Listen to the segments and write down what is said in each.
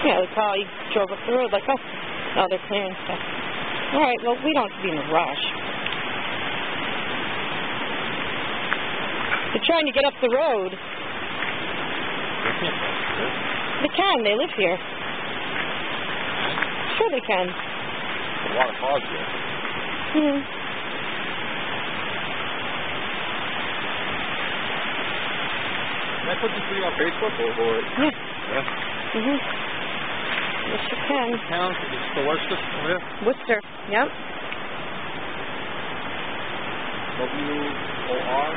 Yeah, they probably drove up the road like us. Oh, they're clearing stuff. All right, well, we don't have to be in a rush. They're trying to get up the road. They can. They live here. Sure they can. A lot of cars here. Mm-hmm. Can I put this video on Facebook or Yeah. Yeah. Mm-hmm. Yes, you can. Town, it's the Worcester over here. Worcester. Yep. W-O-R?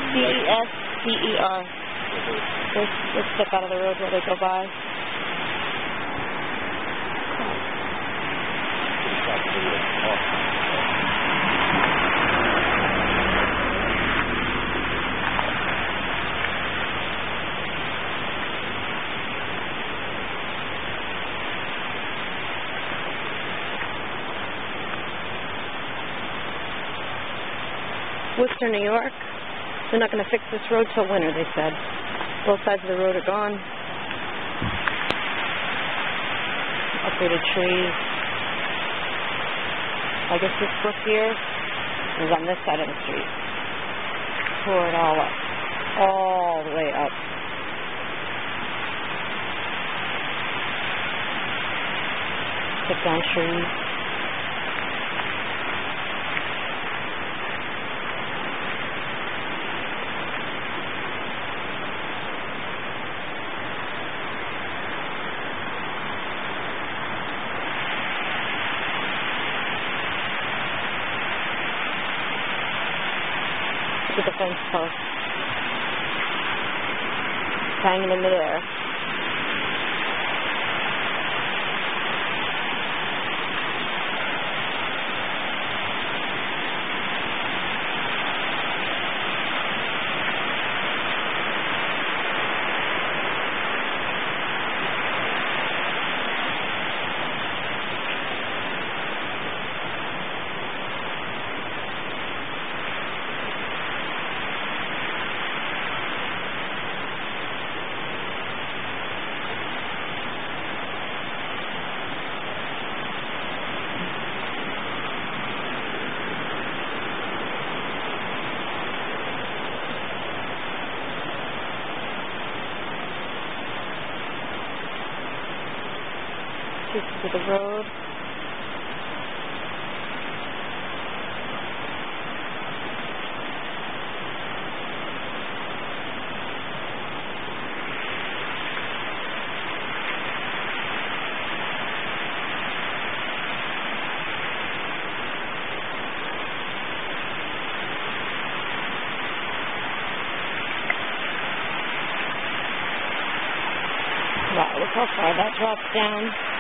C-E-S-T-E-R. Let's step out of the road where they go by. Worcester, New York. They're not going to fix this road till winter, they said. Both sides of the road are gone. Uprooted trees. I guess this brook here is on this side of the street. Tore it all up. All the way up. Took down trees. Look at the fence post. It's hanging in the air. Pieces of the road. Wow, look how far that drops down.